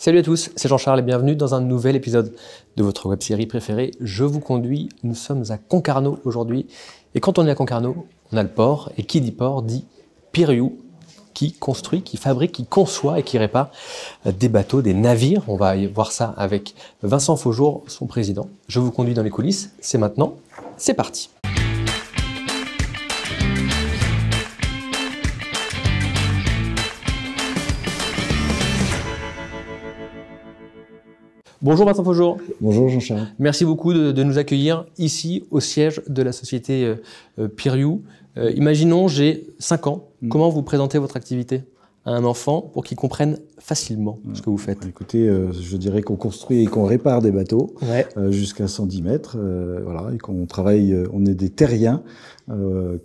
Salut à tous, c'est Jean-Charles et bienvenue dans un nouvel épisode de votre web-série préférée, Je vous conduis. Nous sommes à Concarneau aujourd'hui. Et quand on est à Concarneau, on a le port. Et qui dit port dit Piriou, qui construit, qui fabrique, qui conçoit et qui répare des bateaux, des navires. On va voir ça avec Vincent Faujour, son président. Je vous conduis dans les coulisses. C'est maintenant, c'est parti. Bonjour Vincent Faujour. Bonjour Jean-Charles. Merci beaucoup de nous accueillir ici au siège de la société Piriou. Imaginons, j'ai 5 ans. Comment vous présentez votre activité à un enfant pour qu'il comprenne facilement ce que vous faites? Écoutez, je dirais qu'on construit et qu'on répare des bateaux jusqu'à 110 mètres. Voilà, et qu'on travaille, on est des terriens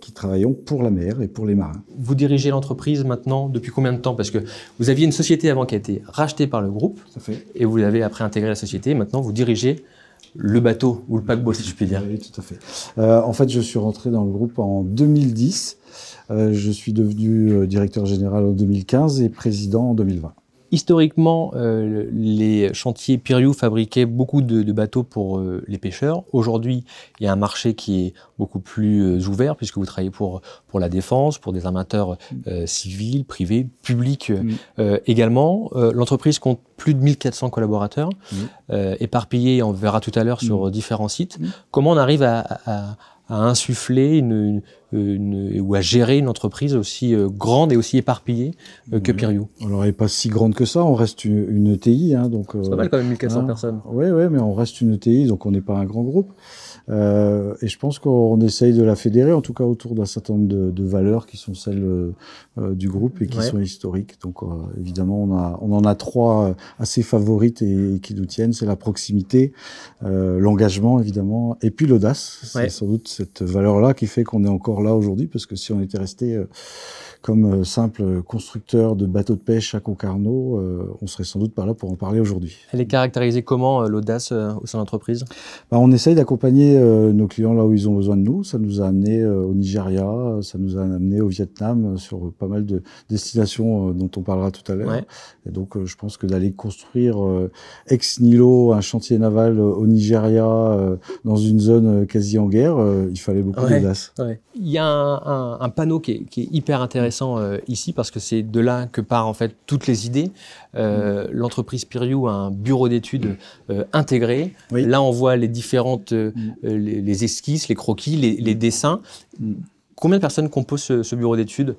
qui travaillons pour la mer et pour les marins. Vous dirigez l'entreprise maintenant depuis combien de temps? Parce que vous aviez une société avant qui a été rachetée par le groupe. Ça fait. Et vous avez après intégré la société. Maintenant, vous dirigez le bateau ou le paquebot, si je puis dire. Oui, tout à fait. En fait, je suis rentré dans le groupe en 2010. Je suis devenu directeur général en 2015 et président en 2020. Historiquement, les chantiers Piriou fabriquaient beaucoup de bateaux pour les pêcheurs. Aujourd'hui, il y a un marché qui est beaucoup plus ouvert puisque vous travaillez pour la défense, pour des armateurs civils, privés, publics également. L'entreprise compte plus de 1400 collaborateurs, éparpillés, on verra tout à l'heure, sur différents sites. Comment on arrive à insuffler ou à gérer une entreprise aussi grande et aussi éparpillée que Piriou? Alors, elle n'est pas si grande que ça, on reste une ETI. Donc, c'est pas mal quand même, 1400 personnes. Oui, mais on reste une ETI, donc on n'est pas un grand groupe. Et je pense qu'on essaye de la fédérer, en tout cas autour d'un certain nombre de valeurs qui sont celles du groupe et qui sont historiques. Donc évidemment, on en a 3 assez favorites et qui nous tiennent. C'est la proximité, l'engagement évidemment, et puis l'audace. C'est sans doute cette valeur-là qui fait qu'on est encore là aujourd'hui, parce que si on était resté comme simple constructeur de bateaux de pêche à Concarneau, on serait sans doute pas là pour en parler aujourd'hui. Elle est caractérisée comment, l'audace, au sein de l'entreprise? On essaye d'accompagner nos clients là où ils ont besoin de nous. Ça nous a amené au Nigeria, ça nous a amené au Vietnam, sur pas mal de destinations dont on parlera tout à l'heure. Et donc, je pense que d'aller construire ex nihilo un chantier naval au Nigeria, dans une zone quasi en guerre, il fallait beaucoup d'audace. Il y a un panneau qui est hyper intéressant ici, parce que c'est de là que partent en fait toutes les idées. L'entreprise Piriou a un bureau d'études intégré. Là, on voit les différentes les esquisses, les croquis, les dessins. Combien de personnes composent ce bureau d'études?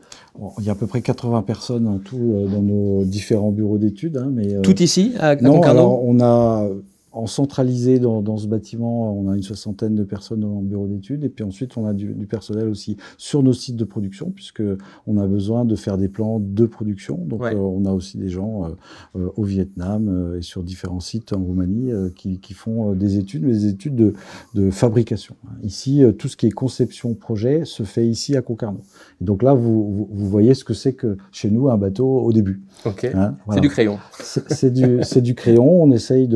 Il y a à peu près 80 personnes en tout dans nos différents bureaux d'études. Tout ici, à non, Concarneau? Alors, on a en centralisé dans ce bâtiment, on a une 60aine de personnes en bureau d'études, et puis ensuite on a du personnel aussi sur nos sites de production, puisque on a besoin de faire des plans de production. Donc on a aussi des gens au Vietnam et sur différents sites en Roumanie qui font des études, mais des études de fabrication. Ici, tout ce qui est conception projet se fait ici à Concarneau. Et donc là, vous voyez ce que c'est que chez nous un bateau au début. Voilà. C'est du crayon. C'est du crayon. On essaye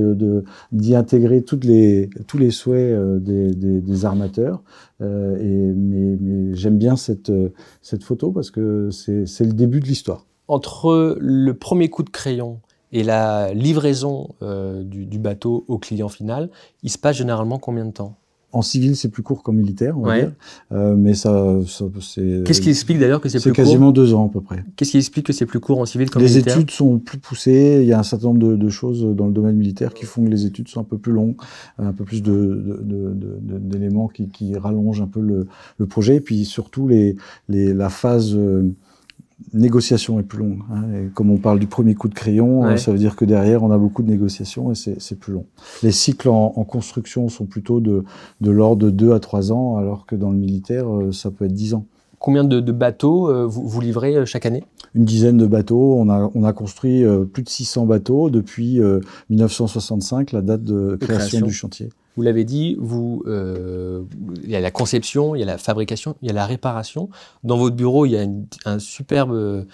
d'y intégrer tous les souhaits des armateurs. Mais j'aime bien cette photo parce que c'est le début de l'histoire. Entre le premier coup de crayon et la livraison du bateau au client final, il se passe généralement combien de temps? En civil, c'est plus court qu'en militaire, on va dire. Mais ça c'est... Qu'est-ce qui explique d'ailleurs que c'est plus court? C'est quasiment 2 ans à peu près. Qu'est-ce qui explique que c'est plus court en civil qu'en militaire? Les études sont plus poussées. Il y a un certain nombre de choses dans le domaine militaire qui font que les études sont un peu plus longues, un peu plus d'éléments qui rallongent un peu le projet. Et puis surtout, la phase... négociation est plus longue. Et comme on parle du premier coup de crayon, ça veut dire que derrière, on a beaucoup de négociations et c'est plus long. Les cycles en construction sont plutôt de l'ordre de 2 à 3 ans, alors que dans le militaire, ça peut être 10 ans. Combien de bateaux vous livrez chaque année? Une dizaine de bateaux. On a construit plus de 600 bateaux depuis 1965, la date de création du chantier. Vous l'avez dit, il y a la conception, il y a la fabrication, il y a la réparation. Dans votre bureau, il y a une superbe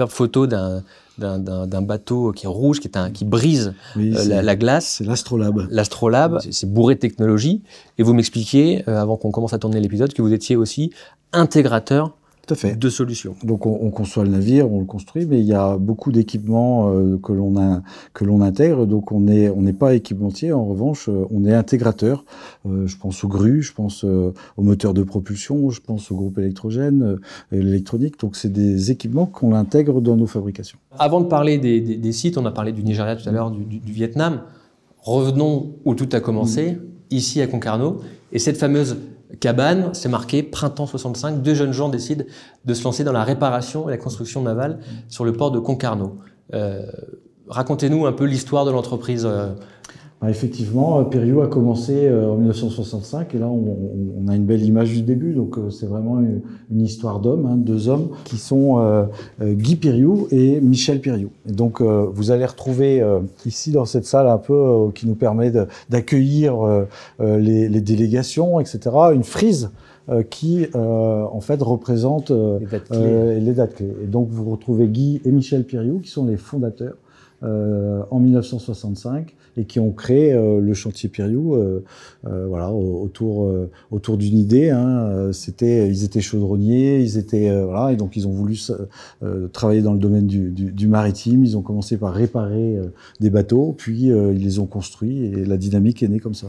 photo d'un bateau qui est rouge, qui brise la glace. C'est l'Astrolabe. L'Astrolabe, c'est bourré de technologie. Et vous m'expliquiez, avant qu'on commence à tourner l'épisode, que vous étiez aussi intégrateur Tout à fait. de solutions. Donc on conçoit le navire, on le construit, mais il y a beaucoup d'équipements que l'on intègre. Donc on n'est pas équipementier. En revanche, on est intégrateur. Je pense aux grues, je pense aux moteurs de propulsion, je pense au groupe électrogène, l'électronique. Donc c'est des équipements qu'on intègre dans nos fabrications. Avant de parler des sites, on a parlé du Nigeria tout à l'heure, du Vietnam. Revenons où tout a commencé, ici à Concarneau. Et cette fameuse cabane, c'est marqué printemps 65. 2 jeunes gens décident de se lancer dans la réparation et la construction navale sur le port de Concarneau. Racontez-nous un peu l'histoire de l'entreprise. Effectivement, Périou a commencé en 1965 et là on a une belle image du début. Donc c'est vraiment une histoire d'hommes, 2 hommes qui sont Guy Périou et Michel Périou. Et donc vous allez retrouver ici dans cette salle un peu qui nous permet d'accueillir les délégations, etc. Une frise qui en fait représente les dates clés. Et donc vous retrouvez Guy et Michel Périou qui sont les fondateurs en 1965 et qui ont créé le chantier Périou voilà, autour d'une idée. Ils étaient chaudronniers, voilà, et donc ils ont voulu travailler dans le domaine du maritime. Ils ont commencé par réparer des bateaux, puis ils les ont construits et la dynamique est née comme ça.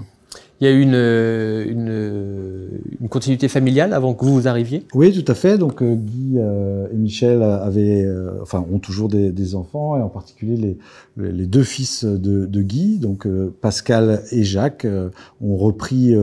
Il y a eu une continuité familiale avant que vous arriviez? Oui, tout à fait. Donc Guy et Michel ont toujours des enfants, et en particulier les 2 fils de Guy, donc Pascal et Jacques, ont repris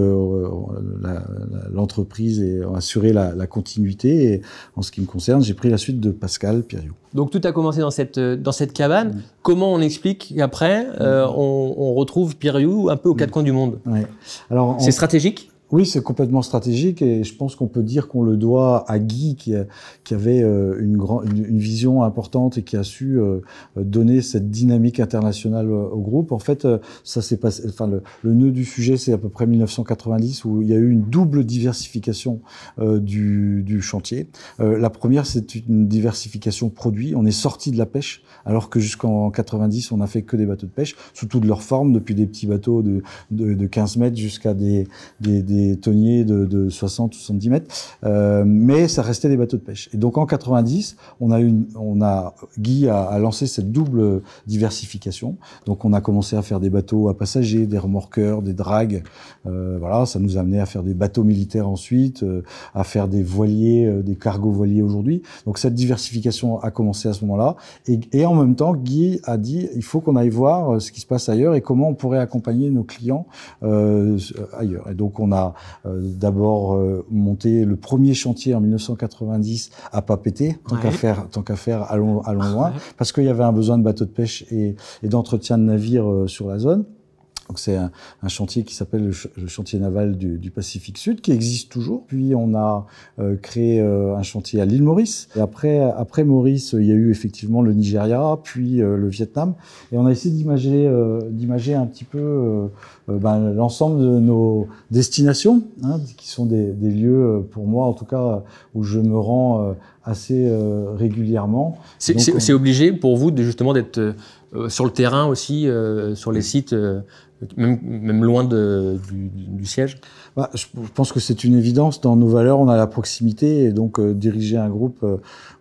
l'entreprise et ont assuré la continuité. Et en ce qui me concerne, j'ai pris la suite de Pascal Périou. Donc tout a commencé dans cette cabane. Comment on explique qu'après on retrouve Périou un peu aux 4 coins du monde? Ouais. Alors, c'est stratégique? Oui, c'est complètement stratégique et je pense qu'on peut dire qu'on le doit à Guy qui avait une vision importante et qui a su donner cette dynamique internationale au groupe. En fait, ça s'est passé. Enfin, le nœud du sujet, c'est à peu près 1990 où il y a eu une double diversification du chantier. La première, c'est une diversification produit. On est sorti de la pêche alors que jusqu'en 90, on n'a fait que des bateaux de pêche sous toutes leurs formes, depuis des petits bateaux de 15 mètres jusqu'à des tonniers de 60 ou 70 mètres, mais ça restait des bateaux de pêche. Et donc en 90, Guy a lancé cette double diversification. Donc on a commencé à faire des bateaux à passagers, des remorqueurs, des dragues. Voilà, ça nous a amené à faire des bateaux militaires ensuite, à faire des voiliers, des cargos voiliers aujourd'hui. Donc cette diversification a commencé à ce moment-là. Et en même temps, Guy a dit il faut qu'on aille voir ce qui se passe ailleurs et comment on pourrait accompagner nos clients ailleurs. Et donc on a d'abord monté le premier chantier en 1990 à Papeete, tant qu'à faire, allons loin, parce qu'il y avait un besoin de bateaux de pêche et d'entretien de navires sur la zone. Donc c'est un chantier qui s'appelle le chantier naval du Pacifique Sud, qui existe toujours. Puis on a créé un chantier à l'île Maurice. Et après Maurice, il y a eu effectivement le Nigeria, puis le Vietnam. Et on a essayé d'imager un petit peu l'ensemble de nos destinations, qui sont des lieux, pour moi en tout cas, où je me rends assez régulièrement. C'est obligé pour vous justement d'être sur le terrain aussi, sur les sites, même loin du siège? Je pense que c'est une évidence. Dans nos valeurs, on a la proximité, et donc diriger un groupe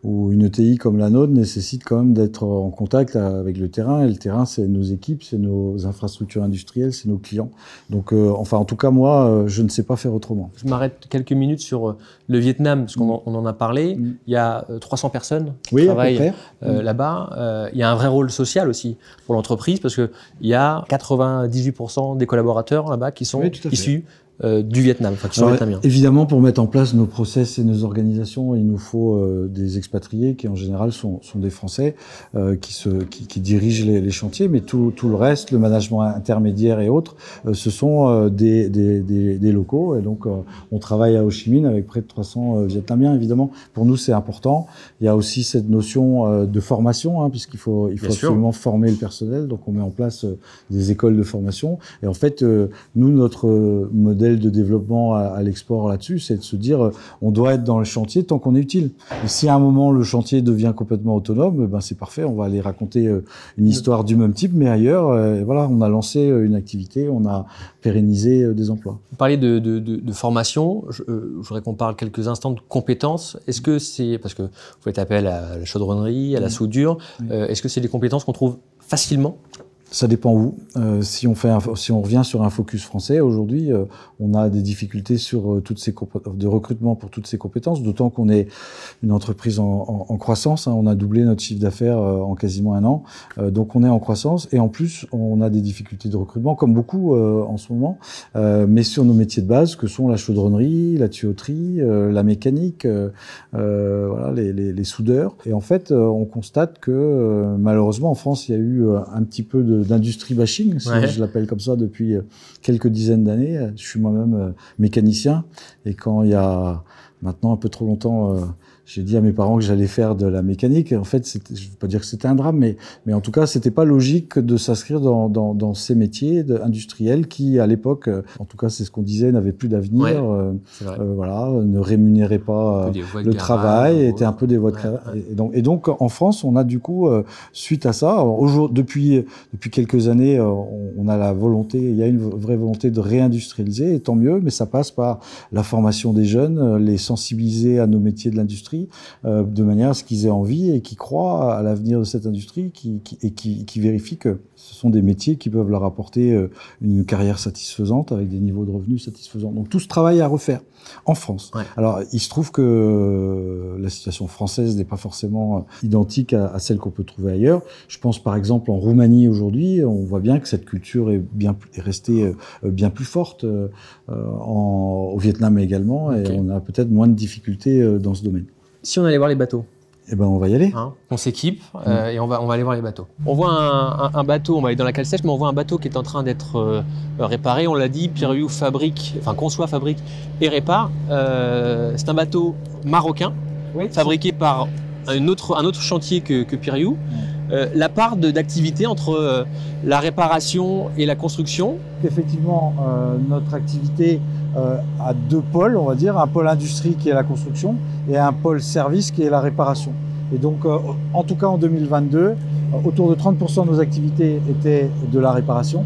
ou une ETI comme la nôtre nécessite quand même d'être en contact avec le terrain. Et le terrain, c'est nos équipes, c'est nos infrastructures industrielles, c'est nos clients. Donc, en tout cas, moi, je ne sais pas faire autrement. Je m'arrête quelques minutes sur le Vietnam, parce qu'on en a parlé. Il y a 300 personnes qui travaillent là-bas. Il y a un vrai rôle social aussi pour l'entreprise, parce qu'il y a 98% des collaborateurs là-bas qui sont issus du Vietnam, qui sont vietnamiens. Évidemment, pour mettre en place nos process et nos organisations, il nous faut des expatriés qui en général sont des Français qui dirigent les chantiers, mais tout le reste, le management intermédiaire et autres, ce sont des locaux. Et donc on travaille à Ho Chi Minh avec près de 300 Vietnamiens. Évidemment, pour nous c'est important. Il y a aussi cette notion de formation, puisqu'il faut absolument former le personnel. Donc on met en place des écoles de formation. Et en fait, nous, notre modèle modèle de développement à l'export là-dessus, c'est de se dire on doit être dans le chantier tant qu'on est utile. Et si à un moment le chantier devient complètement autonome, ben c'est parfait, on va aller raconter une histoire du même type, mais ailleurs. Et voilà, on a lancé une activité, on a pérennisé des emplois. Vous parlez de formation, je voudrais qu'on parle quelques instants de compétences. Est-ce que c'est, parce que vous faites appel à la chaudronnerie, à la soudure, est-ce que c'est des compétences qu'on trouve facilement? Ça dépend où. Si on revient sur un focus français, aujourd'hui, on a des difficultés sur de recrutement pour toutes ces compétences, d'autant qu'on est une entreprise en croissance. Hein. On a doublé notre chiffre d'affaires en quasiment un an. Donc on est en croissance et en plus, on a des difficultés de recrutement, comme beaucoup en ce moment, mais sur nos métiers de base, que sont la chaudronnerie, la tuyauterie, la mécanique, voilà, les soudeurs. Et en fait, on constate que malheureusement, en France, il y a eu un petit peu d'industrie bashing, si je l'appelle comme ça, depuis quelques dizaines d'années. Je suis moi-même mécanicien et quand il y a maintenant un peu trop longtemps, j'ai dit à mes parents que j'allais faire de la mécanique. En fait, je ne veux pas dire que c'était un drame, mais en tout cas, c'était pas logique de s'inscrire dans ces métiers industriels qui, à l'époque, en tout cas, c'est ce qu'on disait, n'avaient plus d'avenir. Voilà, ne rémunéraient pas le travail, étaient un peu des voies de carrière. Et donc, en France, on a du coup, suite à ça, depuis quelques années, on a la volonté, il y a une vraie volonté de réindustrialiser, et tant mieux, mais ça passe par la formation des jeunes, les sensibiliser à nos métiers de l'industrie, de manière à ce qu'ils aient envie et qu'ils croient à l'avenir de cette industrie, qui vérifient que ce sont des métiers qui peuvent leur apporter une carrière satisfaisante avec des niveaux de revenus satisfaisants. Donc tout ce travail à refaire en France. Alors il se trouve que la situation française n'est pas forcément identique à celle qu'on peut trouver ailleurs. Je pense par exemple en Roumanie aujourd'hui, on voit bien que cette culture est restée bien plus forte, au Vietnam également, et on a peut-être moins de difficultés dans ce domaine. Si on allait voir les bateaux, eh ben on va y aller. On s'équipe et on va aller voir les bateaux. On voit un bateau, on va aller dans la cale sèche, mais on voit un bateau qui est en train d'être réparé. On l'a dit, Piriou conçoit, fabrique et répare. C'est un bateau marocain, fabriqué par un autre chantier que Piriou. La part d'activité entre la réparation et la construction. Effectivement, notre activité a deux pôles, on va dire, un pôle industrie qui est la construction et un pôle service qui est la réparation. Et donc, en tout cas en 2022, autour de 30% de nos activités étaient de la réparation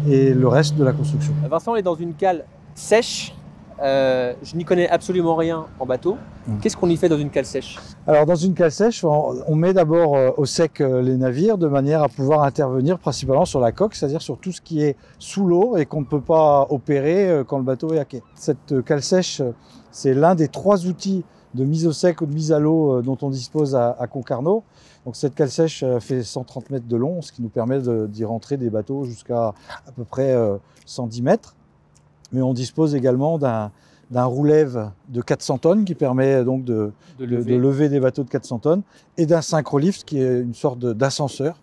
et le reste de la construction. Vincent, on est dans une cale sèche. Je n'y connais absolument rien en bateau. Qu'est-ce qu'on y fait dans une cale sèche? Alors dans une cale sèche, on met d'abord au sec les navires de manière à pouvoir intervenir principalement sur la coque, c'est-à-dire sur tout ce qui est sous l'eau et qu'on ne peut pas opérer quand le bateau est à quai. Cette cale sèche, c'est l'un des 3 outils de mise au sec ou de mise à l'eau dont on dispose à Concarneau. Donc cette cale sèche fait 130 mètres de long, ce qui nous permet d'y rentrer des bateaux jusqu'à à peu près 110 mètres. Mais on dispose également d'un roulève de 400 tonnes qui permet donc de lever des bateaux de 400 tonnes et d'un synchrolift qui est une sorte d'ascenseur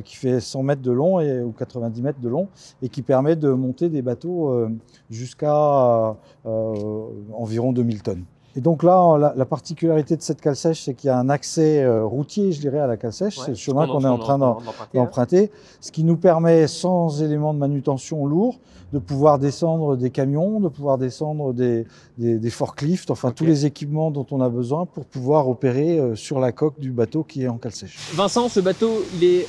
qui fait 100 mètres de long ou 90 mètres de long et qui permet de monter des bateaux jusqu'à environ 2000 tonnes. Et donc là, la particularité de cette cale sèche, c'est qu'il y a un accès routier, je dirais, à la cale sèche. C'est le chemin qu'on est en train d'emprunter, ce qui nous permet, sans éléments de manutention lourds, de pouvoir descendre des camions, de pouvoir descendre des forklifts, enfin tous les équipements dont on a besoin pour pouvoir opérer sur la coque du bateau qui est en cale sèche. Vincent, ce bateau, il est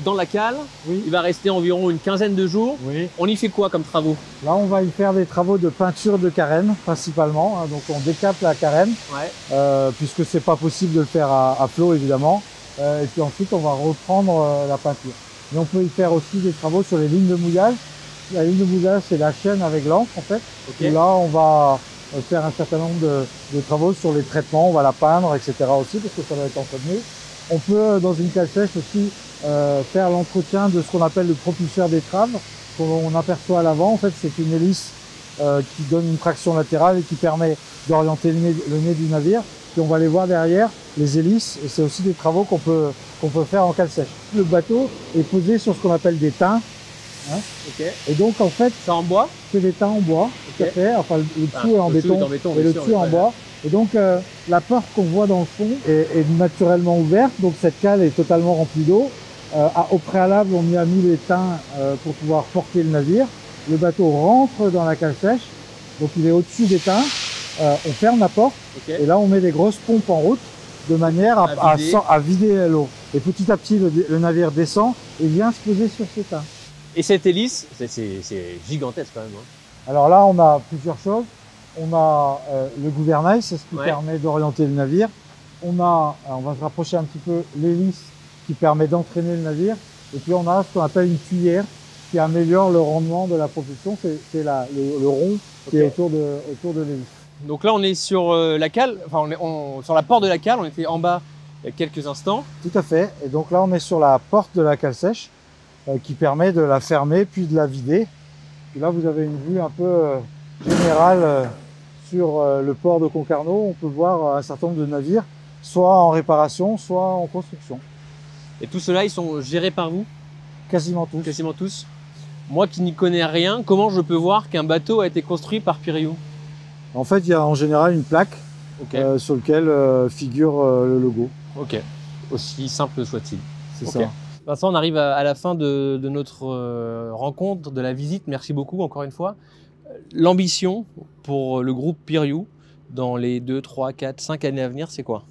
dans la cale. Il va rester environ une quinzaine de jours. On y fait quoi comme travaux? Là, on va y faire des travaux de peinture de carène, principalement. Donc on décape la carène, puisque c'est pas possible de le faire à flot, évidemment. Et puis ensuite, on va reprendre la peinture. Mais on peut y faire aussi des travaux sur les lignes de mouillage. La ligne de mouillage, c'est la chaîne avec l'encre, en fait. Et là, on va faire un certain nombre de travaux sur les traitements. On va la peindre, etc. aussi, parce que ça va être entretenu. On peut, dans une cale sèche aussi, faire l'entretien de ce qu'on appelle le propulseur d'étrave, qu'on aperçoit à l'avant. En fait, c'est une hélice qui donne une traction latérale et qui permet d'orienter le nez du navire. Puis on va les voir derrière, les hélices, et c'est aussi des travaux qu'on peut faire en cale sèche. Le bateau est posé sur ce qu'on appelle des tins. Et donc en fait, c'est en bois? C'est des tins en bois, tout à fait. Enfin, le dessous est en béton et le dessus est en bois. Et donc la porte qu'on voit dans le fond est naturellement ouverte, donc cette cale est totalement remplie d'eau. Au préalable, on y a mis les tins pour pouvoir porter le navire. Le bateau rentre dans la cale sèche Donc il est au-dessus d'éteint. On ferme la porte et là on met des grosses pompes en route de manière à vider l'eau. Et petit à petit le navire descend et vient se poser sur cet étain. Et cette hélice, c'est gigantesque quand même. Hein. Alors là on a plusieurs choses. On a le gouvernail, c'est ce qui permet d'orienter le navire. On va se rapprocher un petit peu, l'hélice qui permet d'entraîner le navire. Et puis on a ce qu'on appelle une cuillère qui améliore le rendement de la propulsion. C'est le rond qui est autour de l'hélice. Donc là on est sur la cale, enfin sur la porte de la cale, on était en bas il y a quelques instants. Tout à fait. Et donc là on est sur la porte de la cale sèche qui permet de la fermer puis de la vider. Puis là vous avez une vue un peu générale sur le port de Concarneau. On peut voir un certain nombre de navires, soit en réparation, soit en construction. Et tout cela, ils sont gérés par vous? Quasiment tous. Quasiment tous. Moi qui n'y connais rien, comment je peux voir qu'un bateau a été construit par Piriou? En fait, il y a en général une plaque sur laquelle figure le logo. Ok, aussi simple soit-il. C'est ça. Vincent, on arrive à la fin de notre rencontre, de la visite. Merci beaucoup encore une fois. L'ambition pour le groupe Piriou dans les 2, 3, 4, 5 années à venir, c'est quoi?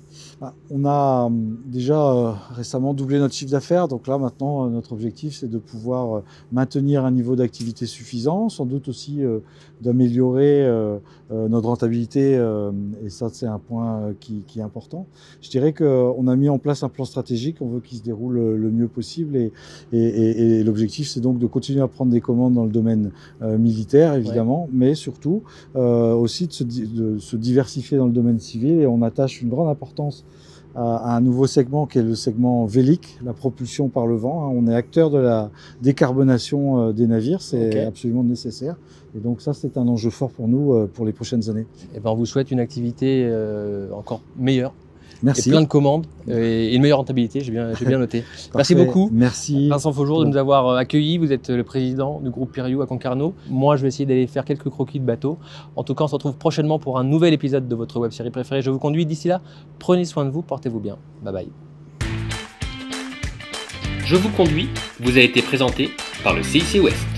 On a déjà récemment doublé notre chiffre d'affaires, donc là maintenant notre objectif c'est de pouvoir maintenir un niveau d'activité suffisant, sans doute aussi d'améliorer notre rentabilité, et ça c'est un point qui est important. Je dirais qu'on a mis en place un plan stratégique, on veut qu'il se déroule le mieux possible et l'objectif c'est donc de continuer à prendre des commandes dans le domaine militaire évidemment, mais surtout aussi de se diversifier dans le domaine civil, et on attache une grande importance à un nouveau segment qui est le segment vélique, la propulsion par le vent. On est acteur de la décarbonation des navires, c'est absolument nécessaire. Et donc ça, c'est un enjeu fort pour nous pour les prochaines années. Et ben, on vous souhaite une activité encore meilleure. Merci. Et plein de commandes et une meilleure rentabilité, j'ai bien noté. Merci beaucoup. Merci. Vincent Faujour de nous avoir accueillis. Vous êtes le président du groupe Piriou à Concarneau. Moi, je vais essayer d'aller faire quelques croquis de bateau. En tout cas, on se retrouve prochainement pour un nouvel épisode de votre web-série préférée. Je vous conduis. D'ici là, prenez soin de vous, portez-vous bien. Bye bye. Je vous conduis vous a été présenté par le CIC Ouest.